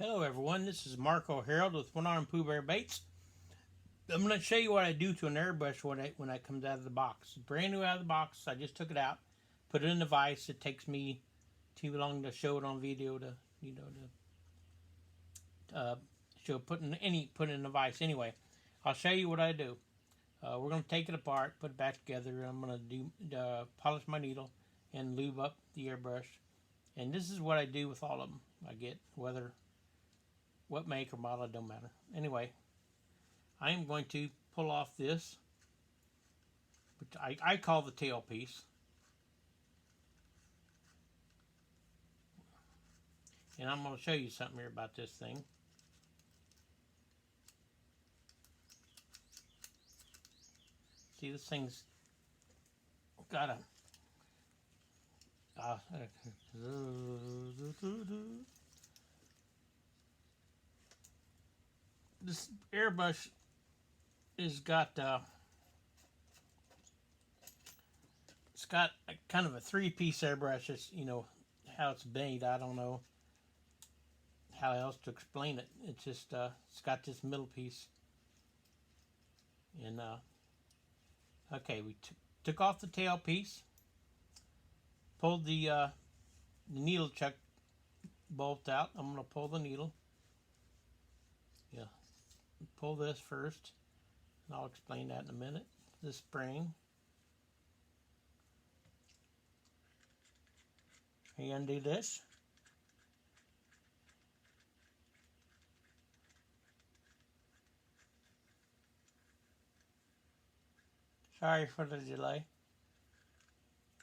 Hello everyone, this is Marco Harold with One Arm Pooh Bear Baits. I'm going to show you what I do to an airbrush when it comes out of the box. It's brand new out of the box. I just took it out, put it in the vise. It takes me too long to show it on video to put it in the vise. Anyway, I'll show you what I do. We're going to take it apart, put it back together. I'm going to polish my needle and lube up the airbrush. And this is what I do with all of them. I get what make or model, it don't matter. Anyway, I am going to pull off this, which I call the tail piece. And I'm going to show you something here about this thing. See, this thing's got a this airbrush is got it's got a kind of a three-piece airbrush. It's how it's made. I don't know how else to explain it. It's just it's got this middle piece, and okay, we took off the tail piece, pulled the needle chuck bolt out. I'm gonna pull the needle. Yeah, pull this first, and I'll explain that in a minute. This spring. You undo this. Sorry for the delay.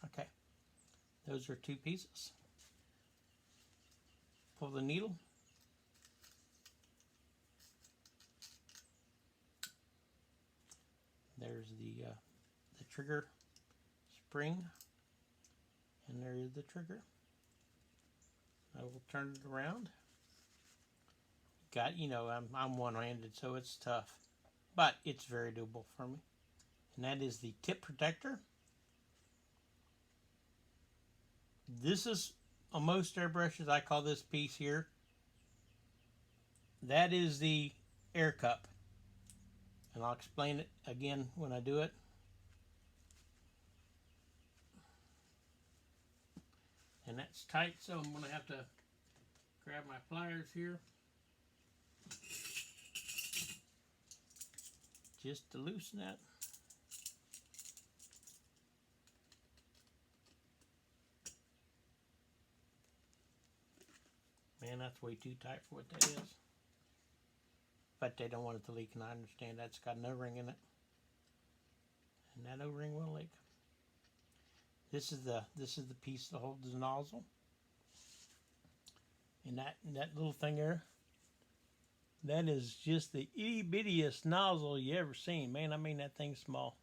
Okay, those are two pieces. Pull the needle. There's the trigger spring, and there is the trigger. I will turn it around. I'm one-handed, so it's tough, but it's very doable for me. And that is the tip protector. This is, on most airbrushes, I call this piece here, that is the air cup. And I'll explain it again when I do it. And that's tight, so I'm going to have to grab my pliers here just to loosen that. Man, that's way too tight for what that is. But they don't want it to leak, and I understand that's got an O-ring in it. And that O-ring will leak. This is the piece that holds the nozzle. And that little thing there, that is just the itty bittiest nozzle you ever seen. Man, I mean, that thing's small.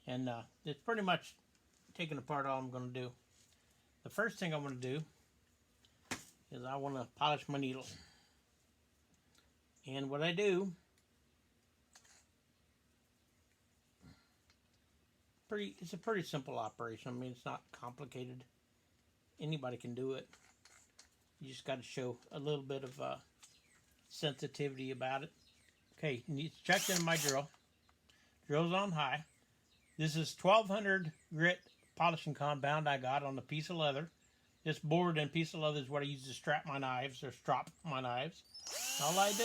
And it's pretty much taking apart all I'm going to do. The first thing I want to do is I want to polish my needle. And what I do, it's a pretty simple operation. I mean, it's not complicated. Anybody can do it. You just got to show a little bit of sensitivity about it. Okay, it's checked into my drill. Drill's on high. This is 1200 grit polishing compound I got on a piece of leather. This board and piece of leather is what I use to strap my knives or strop my knives. All I do,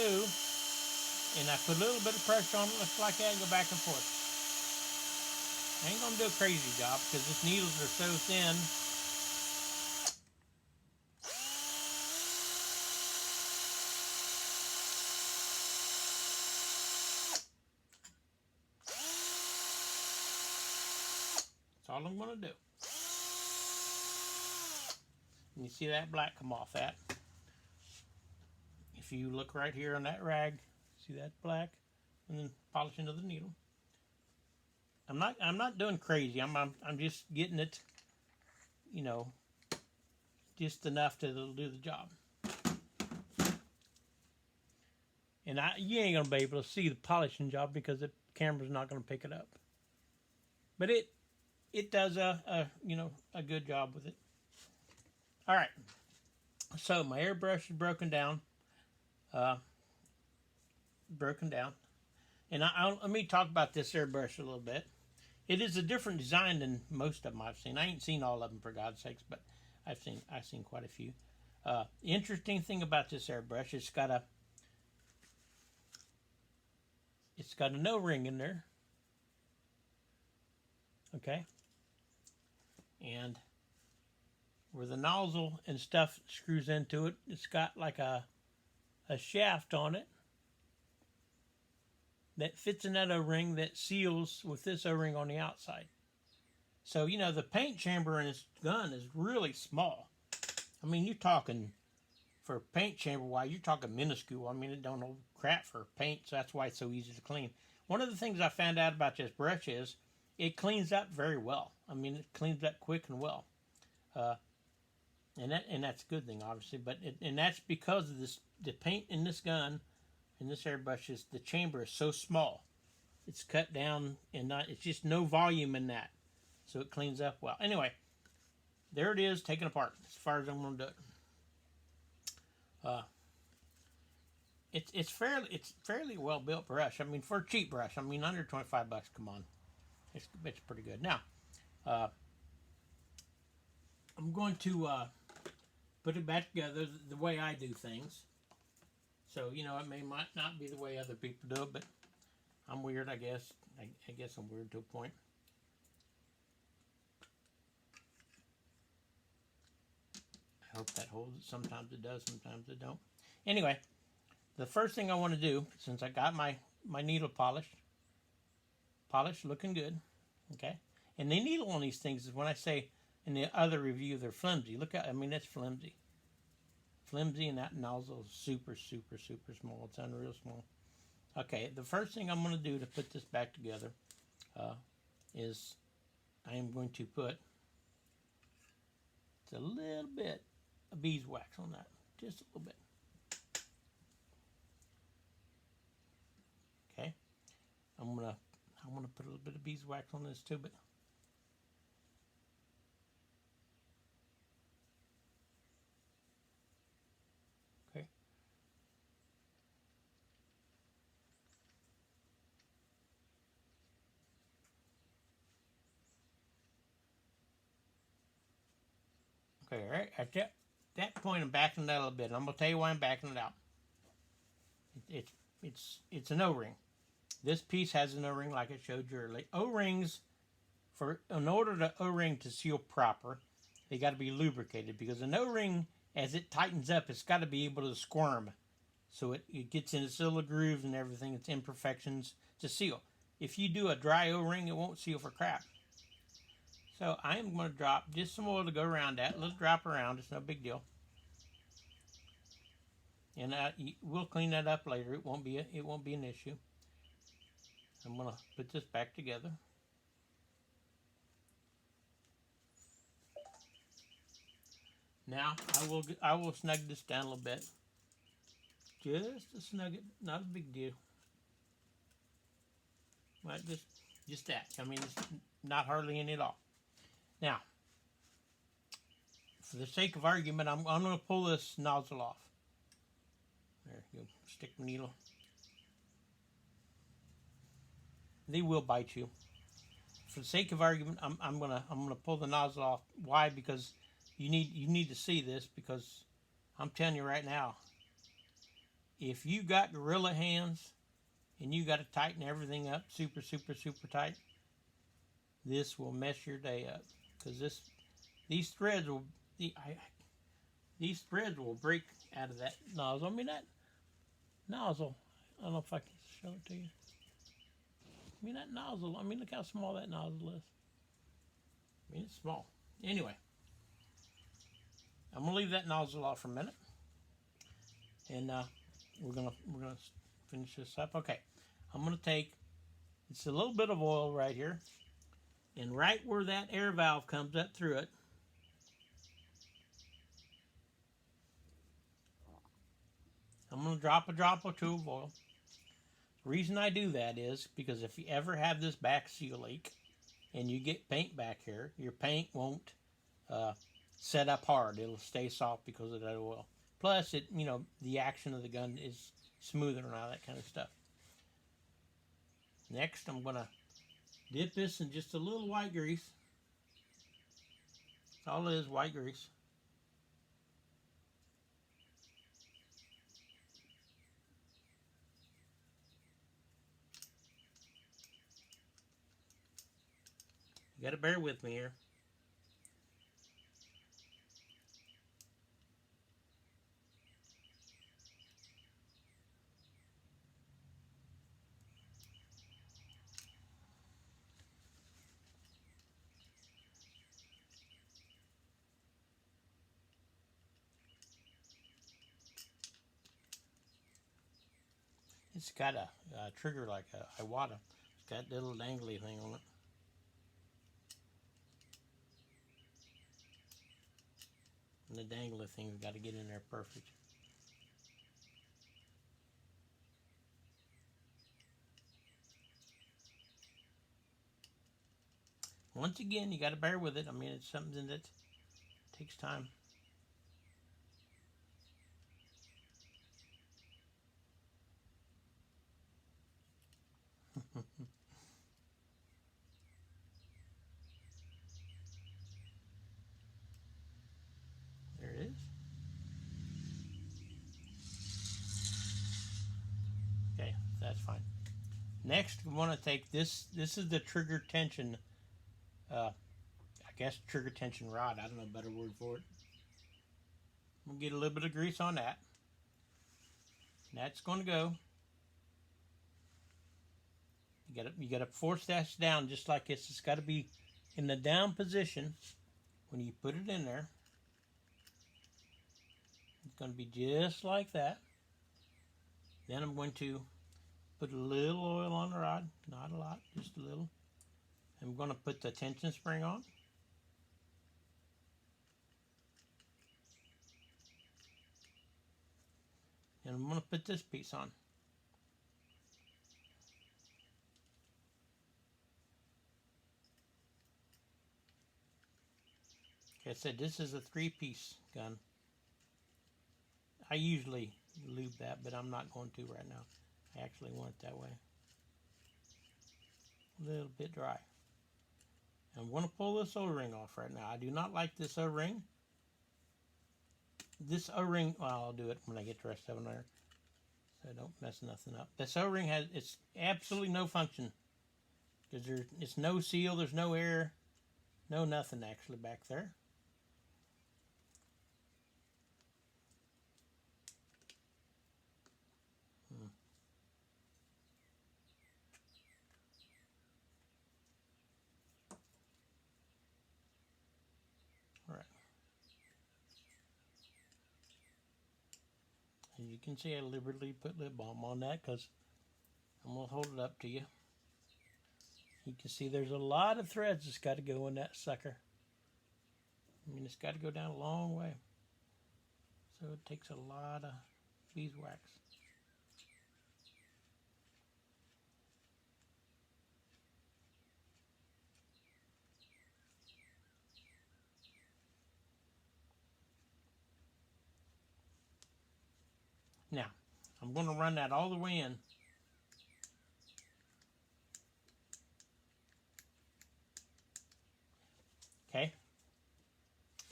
and I put a little bit of pressure on it just like that and go back and forth. I ain't gonna do a crazy job because these needles are so thin. That's all I'm gonna do. And you see that black come off that. If you look right here on that rag, see that black, and then polish into the needle. I'm not doing crazy. I'm just getting it, just enough to do the job. And you ain't gonna be able to see the polishing job because the camera's not gonna pick it up. But it does a good job with it. All right. So my airbrush is broken down. Uh, And let me talk about this airbrush a little bit. It is a different design than most of them I've seen. I ain't seen all of them, for God's sakes, but I've seen quite a few. Interesting thing about this airbrush, it's got a no ring in there. Okay, and where the nozzle and stuff screws into it, it's got like a shaft on it that fits in that O-ring that seals with this O-ring on the outside. So, you know, the paint chamber in this gun is really small. I mean, you're talking, for paint chamber wise, you're talking minuscule. I mean, it don't hold crap for paint, so that's why it's so easy to clean. One of the things I found out about this brush is it cleans up very well. I mean, it cleans up quick and well. And that's a good thing, obviously. But and that's because of the paint in this gun, in this airbrush, the chamber is so small. It's cut down and it's just no volume in that. So it cleans up well. Anyway, there it is, taken apart as far as I'm going to do it. It's fairly well built brush. I mean, for a cheap brush, I mean, under $25. Come on, it's pretty good. Now, I'm going to put it back together the way I do things. So, you know, it might not be the way other people do it, but I'm weird, I guess. I guess I'm weird to a point. I hope that holds it. Sometimes it does, sometimes it don't. Anyway, the first thing I want to do, since I got my needle polished, looking good, okay? And the needle on these things is, when I say in the other review they're flimsy, look at, I mean, that's flimsy. Flimsy, and that nozzle is super, super, super small. It's unreal small. Okay, the first thing I'm going to do to put this back together is I am going to put a little bit of beeswax on that. Just a little bit. Okay. I'm gonna put a little bit of beeswax on this too, but okay. Okay, all right. At that point, I'm backing it out a little bit. I'm gonna tell you why I'm backing it out. It's an O-ring. This piece has an O-ring, like I showed you earlier. O-rings, in order to O-ring to seal proper, they got to be lubricated, because an O-ring, as it tightens up, it's got to be able to squirm, so it gets in its little grooves and everything, its imperfections to seal. If you do a dry O-ring, it won't seal for crap. So I am going to drop just some oil to go around that. Let's drop around. It's no big deal. And we'll clean that up later. It won't be an issue. I'm going to put this back together. Now I will snug this down a little bit. Just to snug it. Not a big deal. Well, just that. I mean, it's not hardly any at all. Now, for the sake of argument, I'm going to pull this nozzle off. There you go. Stick the needle. They will bite you. For the sake of argument, I'm gonna pull the nozzle off. Why? Because you need to see this, because I'm telling you right now, if you got gorilla hands and you got to tighten everything up super, super, super tight, this will mess your day up. Because these threads will break out of that nozzle. I mean, that nozzle, I don't know if I can show it to you. I mean, that nozzle, I mean, look how small that nozzle is. I mean, it's small. Anyway, I'm going to leave that nozzle off for a minute. And we're gonna finish this up. Okay, I'm going to take, it's a little bit of oil right here. And right where that air valve comes up through it, I'm going to drop a drop or two of oil. The reason I do that is because if you ever have this back seal leak and you get paint back here, your paint won't set up hard. It'll stay soft because of that oil. Plus, it the action of the gun is smoother and all that kind of stuff. Next, I'm gonna dip this in just a little white grease. That's all it is, white grease. You gotta bear with me here. It's got a trigger like a Iwata. It's got a little dangly thing on it. And the dangly thing's got to get in there perfect. Once again, you got to bear with it. I mean, it's something that takes time. There it is. Okay, that's fine. Next, we want to take this. This is the trigger tension. I guess trigger tension rod. I don't know a better word for it. We'll get a little bit of grease on that. And that's going to go. You gotta force that down just like this. It's got to be in the down position when you put it in there. It's going to be just like that. Then I'm going to put a little oil on the rod, not a lot, just a little. I'm going to put the tension spring on. And I'm going to put this piece on. Like I said, this is a 3-piece gun. I usually lube that, but I'm not going to right now. I actually want it that way. A little bit dry. I'm going to pull this O-ring off right now. I do not like this O-ring. This O-ring, well, I'll do it when I get the rest of it there, so I don't mess nothing up. This O-ring it's absolutely no function. Because it's no seal, there's no air, no nothing actually back there. Alright. And you can see I deliberately put lip balm on that because I'm going to hold it up to you. You can see there's a lot of threads that's got to go in that sucker. I mean, it's got to go down a long way. So it takes a lot of beeswax. Now, I'm going to run that all the way in. Okay.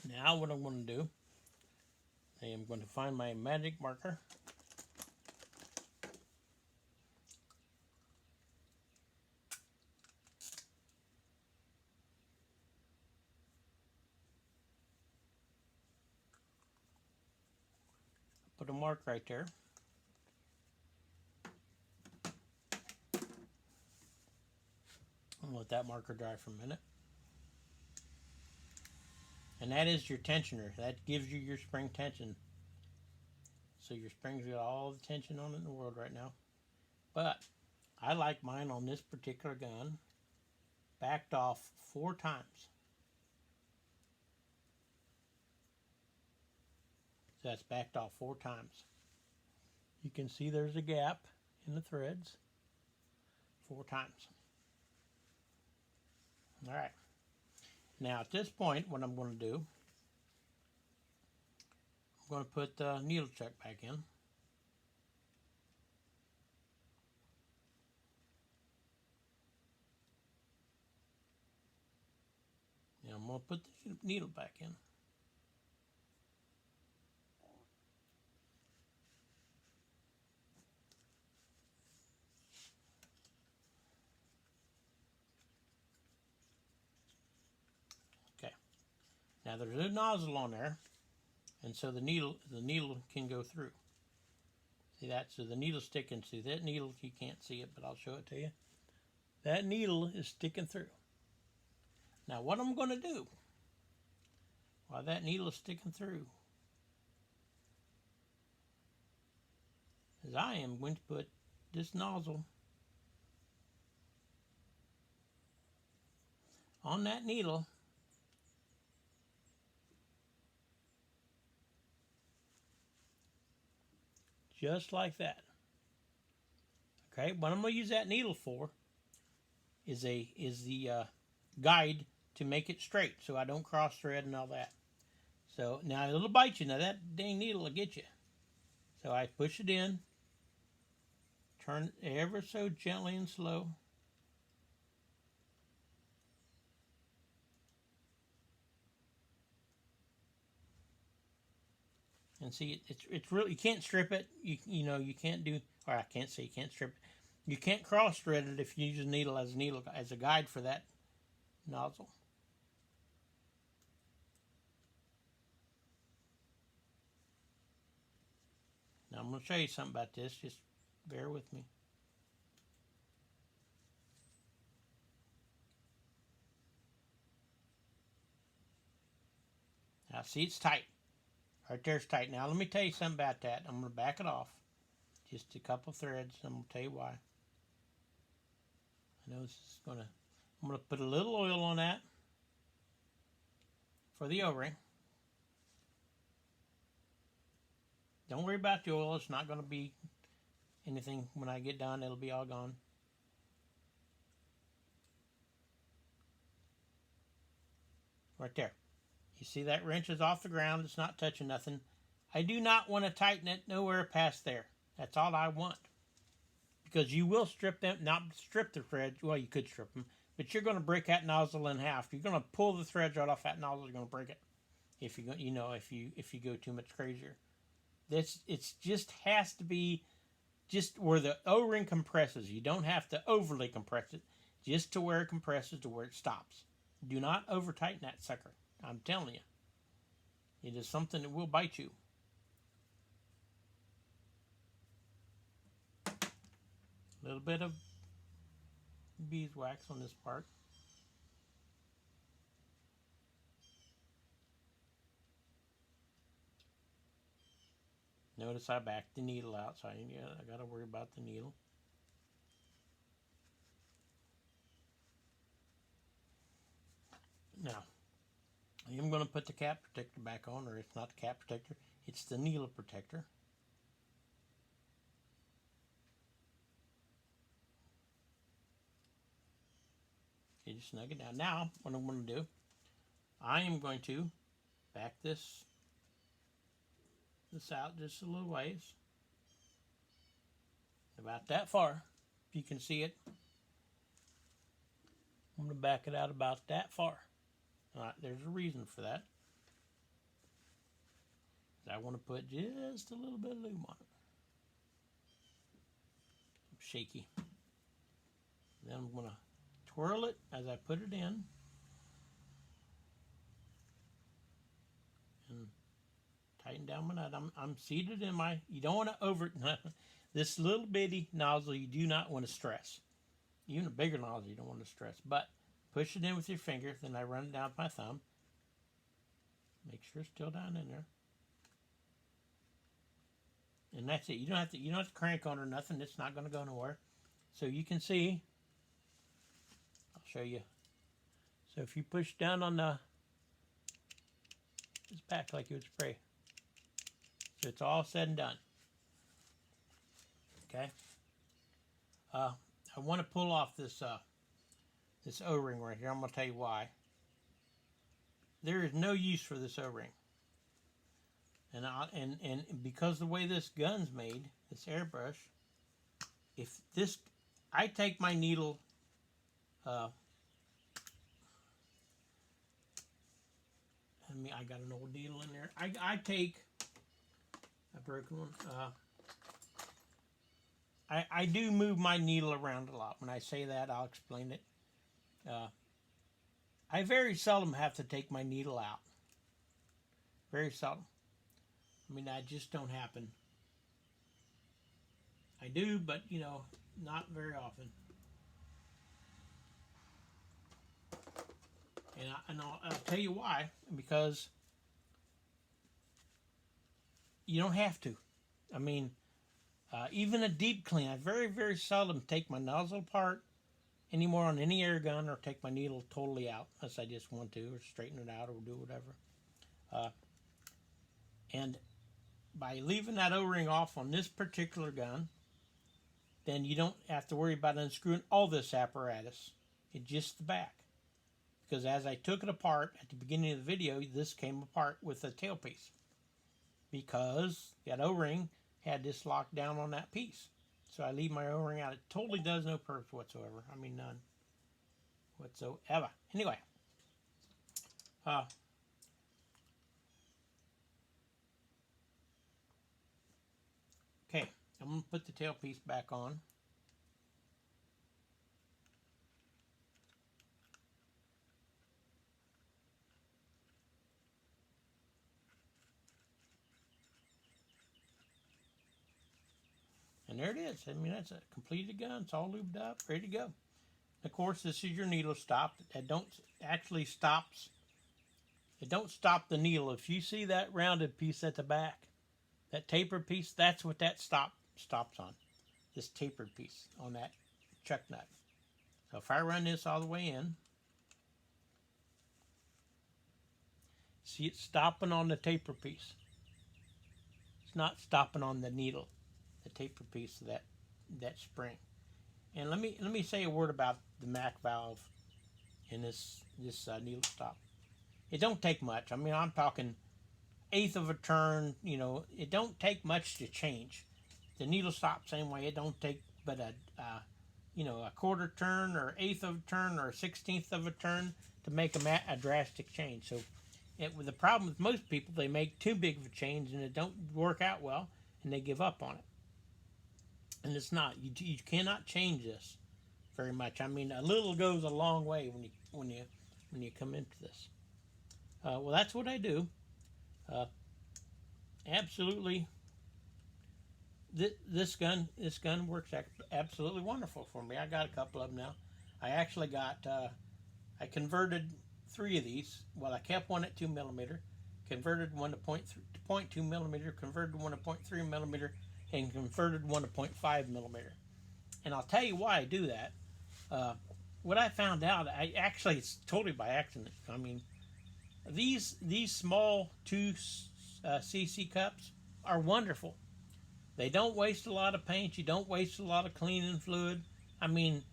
Now what I'm going to do, I am going to find my magic marker. Put a mark right there. I'll let that marker dry for a minute. And that is your tensioner. That gives you your spring tension. So your spring's got all the tension on it in the world right now. But I like mine on this particular gun backed off 4 times. So that's backed off 4 times. You can see there's a gap in the threads 4 times. Alright. Now at this point, what I'm going to do going to put the needle chuck back in. And I'm going to put the needle back in. Okay. Now there's a nozzle on there, and so the needle can go through. See that? So the needle's sticking through. That needle, you can't see it, but I'll show it to you. That needle is sticking through. Now what I'm going to do while that needle is sticking through is I am going to put this nozzle on that needle just like that. Okay, what I'm going to use that needle for is the guide to make it straight so I don't cross thread and all that. So now it'll bite you. Now that dang needle will get you. So I push it in, turn it ever so gently and slow. And see, it's really, you can't strip it. You know, you can't do, or I can't say you can't strip it. You can't cross thread it if you use a needle as a guide for that nozzle. Now I'm going to show you something about this. Just bear with me. Now see, it's tight. Right there's tight. Now let me tell you something about that. I'm going to back it off. Just a couple threads. I'm going to tell you why. I know this is going to... I'm going to put a little oil on that for the O-ring. Don't worry about the oil. It's not going to be anything when I get done. It'll be all gone. Right there. You see that wrench is off the ground. It's not touching nothing. I do not want to tighten it nowhere past there. That's all I want. Because you will strip them, not strip the threads. Well, you could strip them, but you're going to break that nozzle in half. You're going to pull the threads right off that nozzle. You're going to break it. If you if you go too much crazier. It's just has to be just where the O-ring compresses. You don't have to overly compress it. Just to where it compresses to where it stops. Do not over tighten that sucker. I'm telling you. It is something that will bite you. A little bit of beeswax on this part. Notice I backed the needle out, so I got to worry about the needle. Now, I am going to put the cap protector back on, or it's not the cap protector, it's the needle protector. Okay, just snug it down. Now, what I'm going to do, I am going to back this out just a little ways. About that far, if you can see it. I'm going to back it out about that far. Alright, there's a reason for that. I want to put just a little bit of lube on it. Shaky. Then I'm going to twirl it as I put it in. And tighten down my nut. I'm seated in my, you don't want to over, this little bitty nozzle you do not want to stress. Even a bigger nozzle you don't want to stress. But push it in with your finger, then I run it down with my thumb. Make sure it's still down in there. And that's it. You don't have to crank on or nothing. It's not going to go nowhere. So you can see, I'll show you. So if you push down on the, it's back like you would spray. So it's all said and done. Okay. I want to pull off this this O-ring right here. I'm going to tell you why. There is no use for this O-ring. And because the way this gun's made, this airbrush, if this, I take my needle, I got an old needle in there. I take a broken one. I do move my needle around a lot. When I say that, I'll explain it. I very seldom have to take my needle out. Very seldom. I mean, that just don't happen. I do, but, you know, not very often. And I'll tell you why. Because you don't have to. I mean, even a deep clean, I very, very seldom take my nozzle apart anymore on any air gun or take my needle totally out unless I just want to, or straighten it out or do whatever. And by leaving that O-ring off on this particular gun, then you don't have to worry about unscrewing all this apparatus. It's just the back. Because as I took it apart at the beginning of the video, this came apart with the tailpiece. Because that O-ring had this locked down on that piece. So I leave my O-ring out. It totally does no purpose whatsoever. I mean, none whatsoever. Anyway. Okay, I'm going to put the tailpiece back on. And there it is. I mean, that's a completed gun. It's all lubed up, ready to go. Of course, this is your needle stop. It don't actually stops. It don't stop the needle. If you see that rounded piece at the back, that tapered piece, that's what that stops on. This tapered piece on that chuck nut. So if I run this all the way in, see it stopping on the taper piece. It's not stopping on the needle, the taper piece of that spring. And let me say a word about the Mac valve in this needle stop. It don't take much. I mean, I'm talking eighth of a turn. You know, it don't take much to change. The needle stop same way. It don't take but a quarter turn or eighth of a turn or 1/16 of a turn to make a drastic change. So, the problem with most people, they make too big of a change and it don't work out well, and they give up on it. And it's not. You cannot change this very much. I mean, a little goes a long way when you come into this. Well, that's what I do. Absolutely. This gun works absolutely wonderful for me. I got a couple of them now. I actually got. I converted 3 of these. Well, I kept one at 2mm, converted one to 0.2mm, converted one to 0.3mm, and converted one to 0.5mm. And I'll tell you why I do that. What I found out, it's totally by accident. I mean, these small 2cc cups are wonderful. They don't waste a lot of paint. You don't waste a lot of cleaning fluid. I mean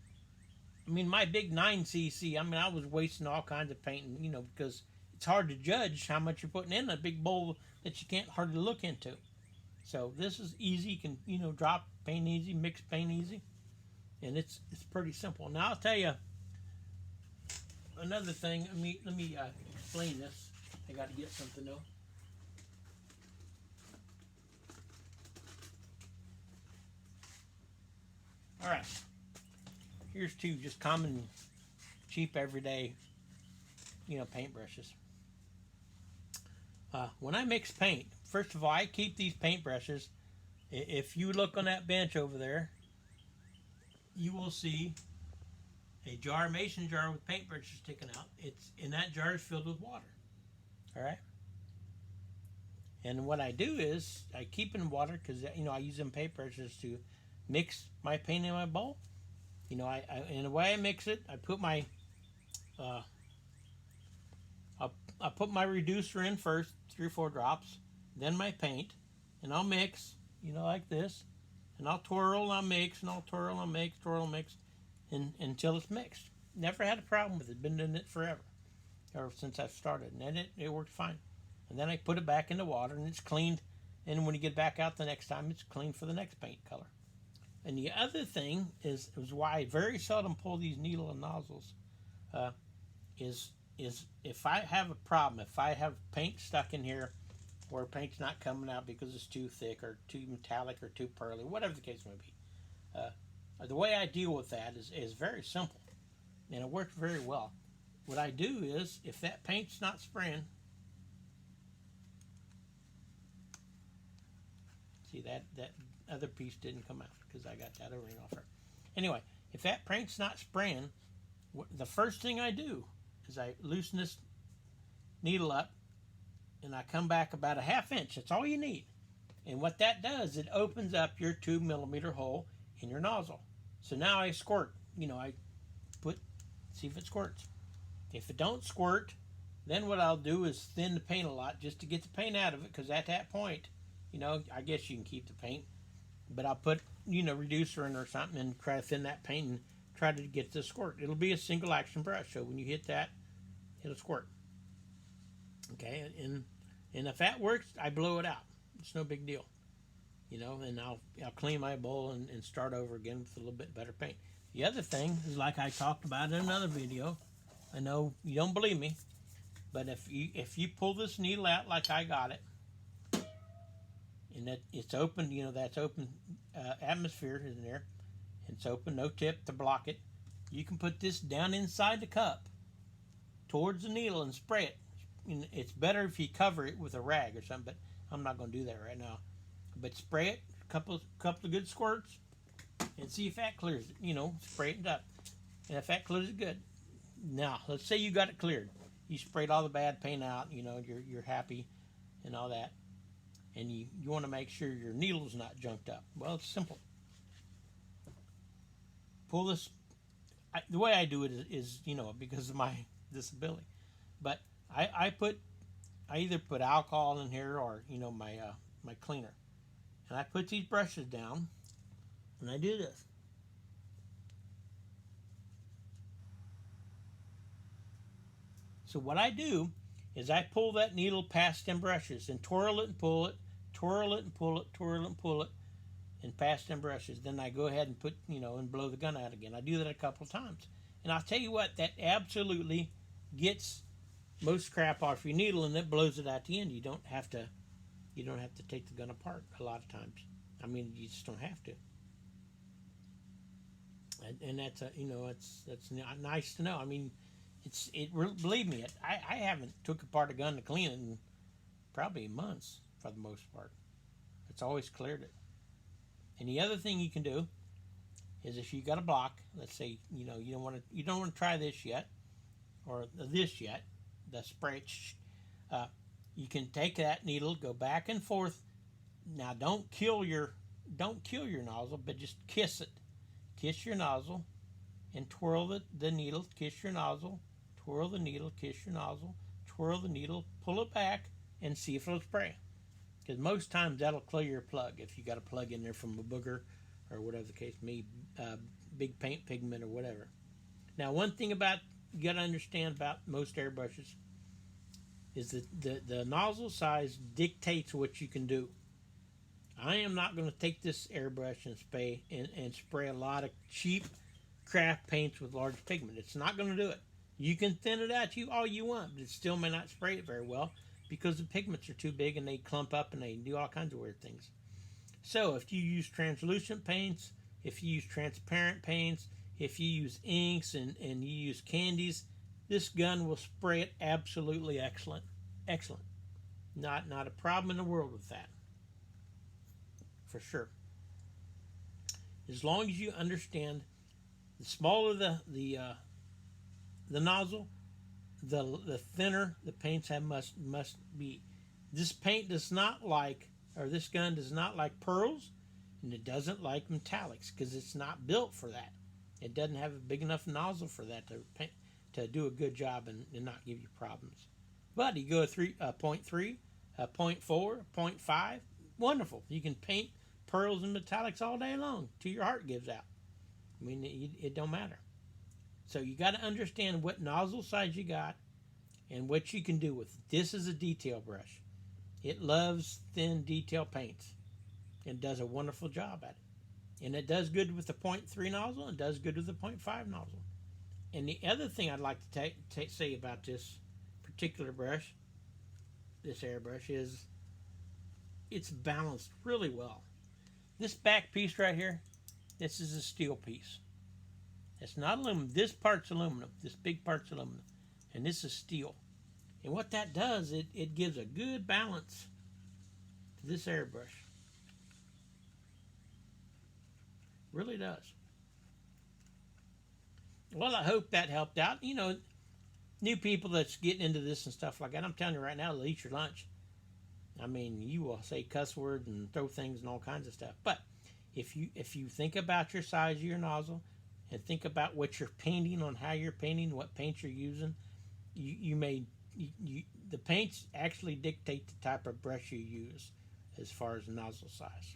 my big 9cc, I was wasting all kinds of paint, because it's hard to judge how much you're putting in a big bowl that you can't hardly look into. So this is easy. You can, drop paint easy, mix paint easy. And it's pretty simple. Now I'll tell you another thing. Let me explain this. I got to get something though. All right. Here's 2 just common, cheap, everyday, paintbrushes. When I mix paint, first of all, I keep these paintbrushes. If you look on that bench over there, you will see a mason jar with paintbrushes sticking out. That jar is filled with water. All right. And what I do is I keep in water because I use them paintbrushes to mix my paint in my bowl. And the way I mix it, I put my I put my reducer in first, 3 or 4 drops, then my paint, and I'll mix, like this, and I'll twirl, and I'll mix, and I'll twirl, and mix, twirl, and mix, until it's mixed. Never had a problem with it. Been doing it forever, or since I've started, and it works fine. And then I put it back in the water, and it's cleaned. And when you get back out the next time, it's clean for the next paint color. And the other thing is why I very seldom pull these needle and nozzles, is if I have a problem, if I have paint stuck in here where paint's not coming out because it's too thick or too metallic or too pearly, whatever the case may be, the way I deal with that is very simple, and it works very well. What I do is, if that paint's not spraying, see that other piece didn't come out because I got that O-ring off her. Anyway, if that paint's not spraying, the first thing I do is I loosen this needle up, and I come back about a ½ inch. That's all you need. And what that does, it opens up your 2mm hole in your nozzle. So now I squirt. I see if it squirts. If it don't squirt, then what I'll do is thin the paint a lot just to get the paint out of it, because at that point, I guess you can keep the paint, but I'll put, reducer in or something and try to thin that paint and try to get the squirt. It'll be a single action brush, so when you hit that, it'll squirt. Okay, and if that works, I blow it out. It's no big deal. And I'll clean my bowl and start over again with a little bit better paint. The other thing is, like I talked about in another video, I know you don't believe me, but if you pull this needle out like I got it, and that it's open, that's open atmosphere in there, it's open, no tip to block it, you can put this down inside the cup towards the needle and spray it. It's better if you cover it with a rag or something, but I'm not going to do that right now. But spray it, a couple of good squirts, and see if that clears it. Spray it up, and if that clears it, good. Now, let's say you got it cleared. You sprayed all the bad paint out. You're happy, and all that, and you want to make sure your needle's not junked up. Well, it's simple. Pull this. The way I do it is because of my disability, but I either put alcohol in here or my cleaner, and I put these brushes down, and I do this. So what I do is I pull that needle past them brushes and twirl it and pull it, twirl it and pull it, twirl it and pull it, and past them brushes. Then I go ahead and put and blow the gun out again. I do that a couple times, and I'll tell you what, that absolutely gets most crap off your needle, and it blows it at the end. You don't have to take the gun apart a lot of times. I mean, you just don't have to. And that's that's nice to know. I mean, believe me, I haven't took apart a gun to clean it in probably months for the most part. It's always cleared it. And the other thing you can do is, if you got a block, let's say you don't want to try this yet, or this yet, the spray, you can take that needle, go back and forth. Now don't kill your nozzle, but just kiss it. Kiss your nozzle and twirl the needle, kiss your nozzle, twirl the needle, kiss your nozzle, twirl the needle, pull it back, and see if it'll spray. Because most times that'll clear your plug if you got a plug in there from a booger or whatever the case may be, big paint pigment or whatever. Now, one thing you got to understand about most airbrushes is that the nozzle size dictates what you can do. I am not going to take this airbrush and spray a lot of cheap craft paints with large pigment. It's not going to do it. You can thin it out all you want, but it still may not spray it very well because the pigments are too big and they clump up and they do all kinds of weird things. So if you use translucent paints, if you use transparent paints, if you use inks and you use candies, this gun will spray it absolutely excellent. Excellent. Not a problem in the world with that. For sure. As long as you understand, the smaller the nozzle, the thinner the paints must be. This paint does not like, or this gun does not like pearls, and it doesn't like metallics because it's not built for that. It doesn't have a big enough nozzle for that to do a good job and not give you problems. But you go 0.3, 0.4, 0.5, wonderful. You can paint pearls and metallics all day long till your heart gives out. I mean, it don't matter. So you got to understand what nozzle size you got And what you can do with this is a detail brush. It loves thin detail paints and does a wonderful job at it. And it does good with the 0.3 nozzle and does good with the 0.5 nozzle. And the other thing I'd like to say about this particular brush, this airbrush, is it's balanced really well. This back piece right here, this is a steel piece. It's not aluminum. This part's aluminum. This big part's aluminum. And this is steel. And what that does, it gives a good balance to this airbrush. Really does. Well, I hope that helped out. You know, new people that's getting into this and stuff like that, I'm telling you right now, they'll eat your lunch. I mean, you will say cuss words and throw things and all kinds of stuff. But if you think about your size of your nozzle and think about what you're painting, on how you're painting, what paint you're using, the paints actually dictate the type of brush you use as far as nozzle size.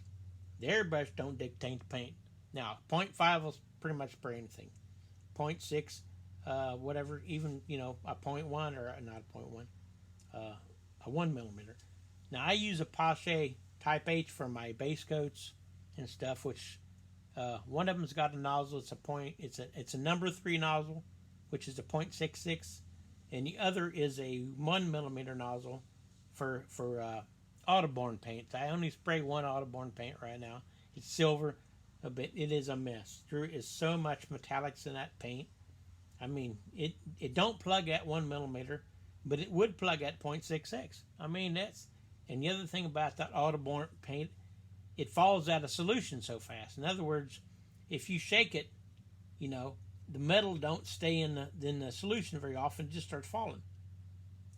The airbrush don't dictate the paint. Now, 0.5 will pretty much spray anything. 0.6, whatever, even, you know, a 0.1 or not a 0.1, a 1 millimeter. Now, I use a Pache Type H for my base coats and stuff, which one of them's got a nozzle. It's a number 3 nozzle, which is a 0.66, and the other is a 1 millimeter nozzle for Autoborn paints. I only spray one Autoborn paint right now. It's silver, but it is a mess. There is so much metallics in that paint. I mean, it don't plug at 1 millimeter, but it would plug at 0.66. I mean, and the other thing about that Autoborn paint, it falls out of solution so fast. In other words, if you shake it, you know, the metal don't stay in the solution very often. It just starts falling.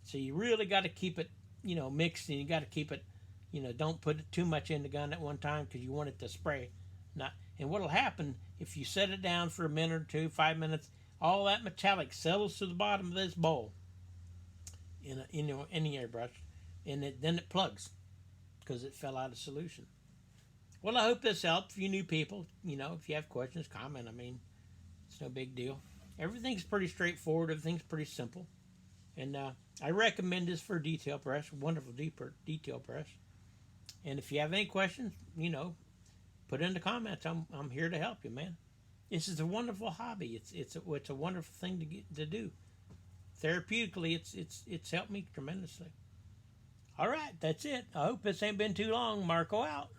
So you really got to keep it, you know, mixed, and you got to keep it, you know, don't put too much in the gun at one time because you want it to spray. And what'll happen if you set it down for a minute or two, 5 minutes, all that metallic settles to the bottom of this bowl in any airbrush, and then it plugs because it fell out of solution. Well, I hope this helped. For you new people, you know, if you have questions, comment. I mean, it's no big deal. Everything's pretty straightforward. Everything's pretty simple. And I recommend this for a detail brush. Wonderful detail brush. And if you have any questions, you know, put it in the comments. I'm here to help you, man. This is a wonderful hobby. It's a wonderful thing to do. Therapeutically, it's helped me tremendously. All right, that's it. I hope this ain't been too long. Marco out.